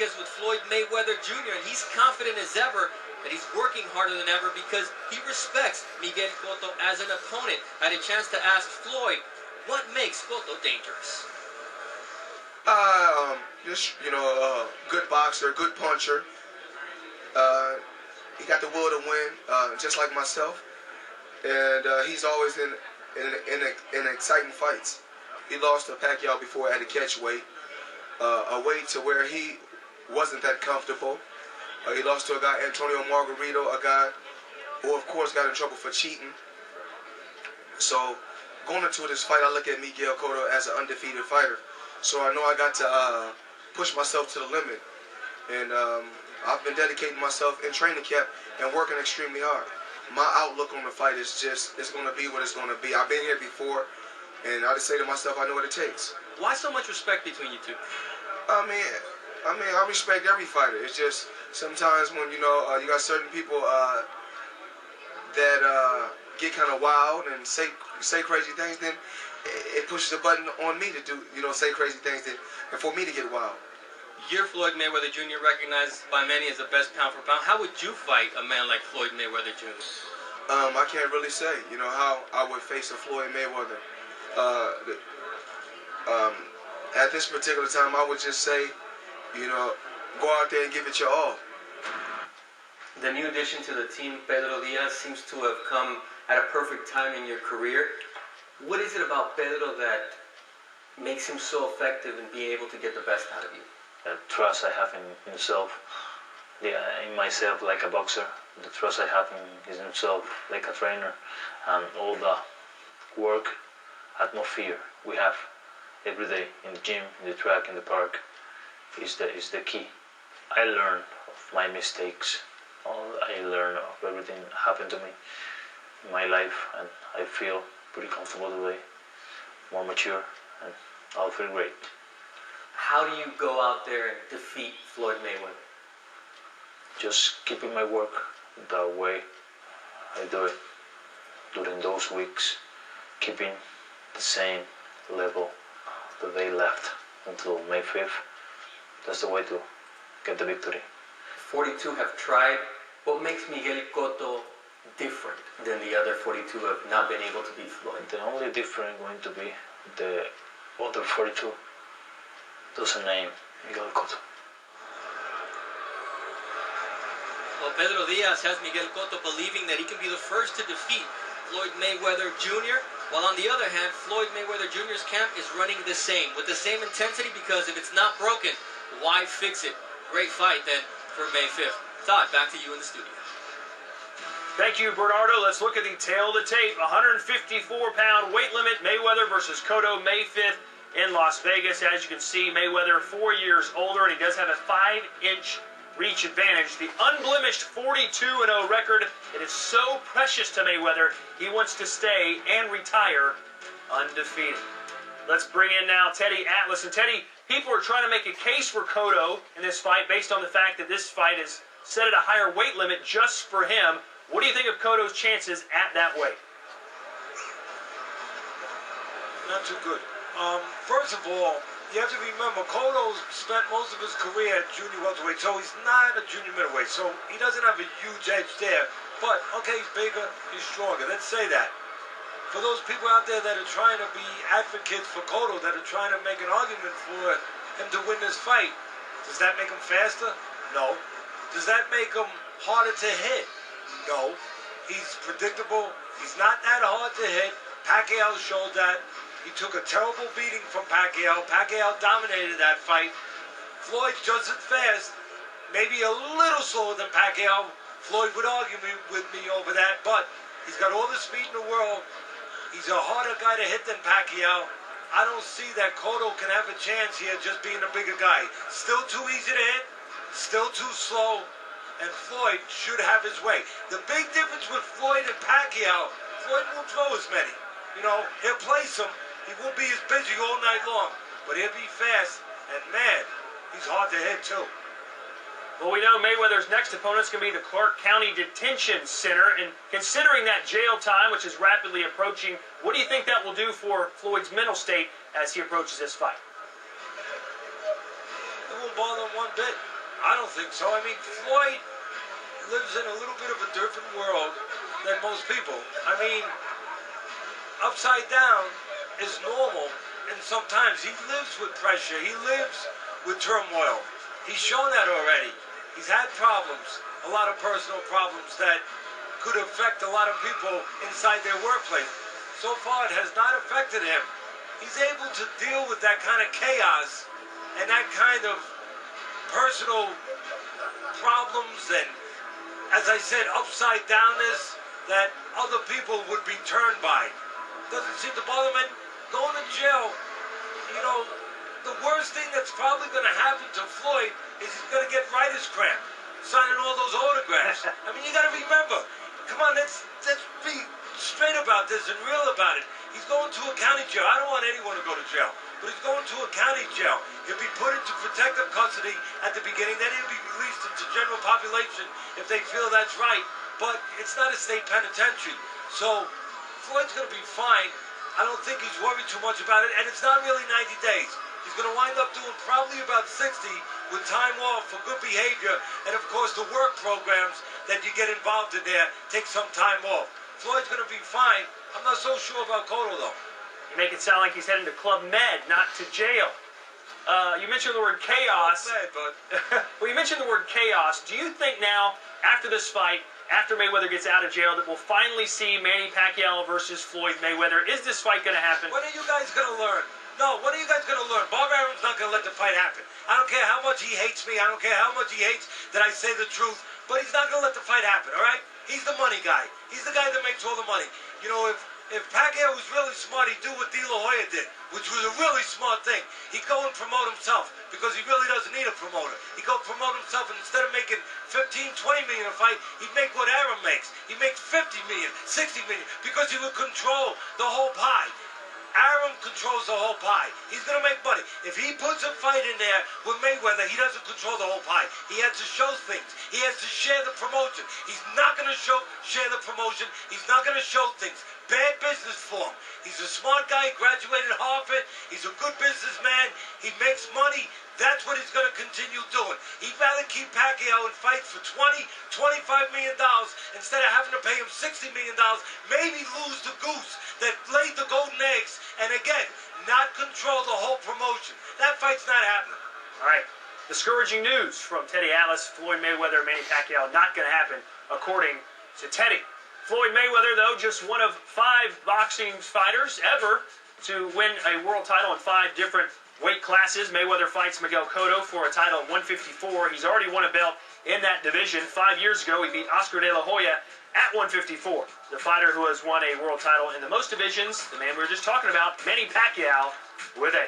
Vegas with Floyd Mayweather Jr., and he's confident as ever that he's working harder than ever because he respects Miguel Cotto as an opponent. I had a chance to ask Floyd, what makes Cotto dangerous? Just, good boxer, good puncher. He got the will to win, just like myself. And he's always in exciting fights. He lost to Pacquiao before at a catch weight, a weight to where he wasn't that comfortable. He lost to a guy, Antonio Margarito, a guy who, of course, got in trouble for cheating. So, going into this fight, I look at Miguel Cotto as an undefeated fighter. So I know I got to push myself to the limit. And I've been dedicating myself in training camp and working extremely hard. My outlook on the fight is just, it's going to be what it's going to be. I've been here before, and I just say to myself, I know what it takes. Why so much respect between you two? I respect every fighter. It's just sometimes when, you got certain people that get kind of wild and say crazy things, then it pushes a button on me to do, say crazy things and for me to get wild. You're Floyd Mayweather Jr., recognized by many as the best pound for pound. How would you fight a man like Floyd Mayweather Jr.? I can't really say, how I would face a Floyd Mayweather. At this particular time, I would just say, go out there and give it your all. The new addition to the team, Pedro Diaz, seems to have come at a perfect time in your career. What is it about Pedro that makes him so effective in being able to get the best out of you? The trust I have in himself, in myself like a boxer, the trust I have in himself like a trainer, and all the work, atmosphere we have every day in the gym, in the track, in the park is the key. I learn of my mistakes. I learn of everything that happened to me in my life, and I feel pretty comfortable today, more mature, and I'll feel great. How do you go out there and defeat Floyd Mayweather? Just keeping my work the way I do it during those weeks, keeping the same level that they left until May 5th. That's the way to get the victory. 42 have tried. What makes Miguel Cotto different than the other 42 who have not been able to beat Floyd? The only difference going to be the other 42 doesn't name Miguel Cotto. Well, Pedro Diaz has Miguel Cotto believing that he can be the first to defeat Floyd Mayweather Jr., while on the other hand, Floyd Mayweather Jr.'s camp is running the same, with the same intensity, because if it's not broken, why fix it? Great fight then for May 5th. Todd, back to you in the studio. Thank you, Bernardo. Let's look at the tail of the tape. 154-pound weight limit, Mayweather versus Cotto, May 5th in Las Vegas. As you can see, Mayweather 4 years older, and he does have a 5-inch reach advantage. The unblemished 42-0 record, it is so precious to Mayweather, he wants to stay and retire undefeated. Let's bring in now Teddy Atlas. And Teddy, people are trying to make a case for Cotto in this fight based on the fact that this fight is set at a higher weight limit just for him. What do you think of Cotto's chances at that weight? Not too good. First of all, you have to remember, Cotto spent most of his career at junior welterweight, so he's not a junior middleweight, so he doesn't have a huge edge there. But, okay, he's bigger, he's stronger. Let's say that. For those people out there that are trying to be advocates for Cotto, that are trying to make an argument for him to win this fight, does that make him faster? No. Does that make him harder to hit? No. He's predictable. He's not that hard to hit. Pacquiao showed that. He took a terrible beating from Pacquiao. Pacquiao dominated that fight. Floyd's just as fast, maybe a little slower than Pacquiao. Floyd would argue with me over that, but he's got all the speed in the world. He's a harder guy to hit than Pacquiao. I don't see that Cotto can have a chance here just being a bigger guy. Still too easy to hit, still too slow, and Floyd should have his way. The big difference with Floyd and Pacquiao, Floyd won't throw as many. He'll place him. He won't be as busy all night long, but he'll be fast, and man, he's hard to hit too. Well, we know Mayweather's next opponent's going to be the Clark County Detention Center, and considering that jail time, which is rapidly approaching, what do you think that will do for Floyd's mental state as he approaches this fight? It won't doesn't bother him one bit. I don't think so. I mean, Floyd lives in a little bit of a different world than most people. I mean, upside down is normal, and sometimes he lives with pressure. He lives with turmoil. He's shown that already. He's had problems, a lot of personal problems that could affect a lot of people inside their workplace. So far, it has not affected him. He's able to deal with that kind of chaos and that kind of personal problems and, as I said, upside downness that other people would be turned by. Doesn't seem to bother him. And going to jail, you know, the worst thing that's probably going to happen to Floyd is he's going to get writer's cramp, signing all those autographs. I mean, you got to remember, come on, let's be straight about this and real about it. He's going to a county jail. I don't want anyone to go to jail, but he's going to a county jail. He'll be put into protective custody at the beginning, then he'll be released into general population if they feel that's right, but it's not a state penitentiary. So Floyd's going to be fine. I don't think he's worried too much about it, and it's not really 90 days. He's going to wind up doing probably about 60 with time off for good behavior, and of course the work programs that you get involved in there take some time off. Floyd's going to be fine. I'm not so sure about Cotto, though. You make it sound like he's heading to Club Med, not to jail. You mentioned the word chaos. Club Med, but well, you mentioned the word chaos. Do you think now, after this fight, after Mayweather gets out of jail, that we'll finally see Manny Pacquiao versus Floyd Mayweather? Is this fight going to happen? When are you guys going to learn? No, when are you guys going to learn? Bob Arum's not going to let the fight happen. I don't care how much he hates me. I don't care how much he hates that I say the truth. But he's not going to let the fight happen, all right? He's the money guy. He's the guy that makes all the money. You know, if Pacquiao was really smart, he'd do what De La Hoya did, which was a really smart thing. He'd go and promote himself because he really doesn't need a promoter. He'd go promote himself, and instead of making 15, 20 million a fight, he'd make what Arum makes. He'd make 50 million, 60 million, because he would control the whole pie. Arum controls the whole pie. He's going to make money. If he puts a fight in there with Mayweather, he doesn't control the whole pie. He has to show things. He has to share the promotion. He's not going to share the promotion. He's not going to show things. Bad business for him. He's a smart guy. He graduated Harvard. He's a good businessman. He makes money. That's what he's going to continue doing. He'd rather keep Pacquiao in fights for $20, $25 million instead of having to pay him $60 million, maybe lose the goose that laid the golden eggs, and again, not control the whole promotion. That fight's not happening. All right. Discouraging news from Teddy Atlas. Floyd Mayweather, Manny Pacquiao, not going to happen, according to Teddy. Floyd Mayweather, though, just one of 5 boxing fighters ever to win a world title in 5 different weight classes. Mayweather fights Miguel Cotto for a title at 154. He's already won a belt in that division. 5 years ago, he beat Oscar De La Hoya at 154. The fighter who has won a world title in the most divisions, the man we were just talking about, Manny Pacquiao, with a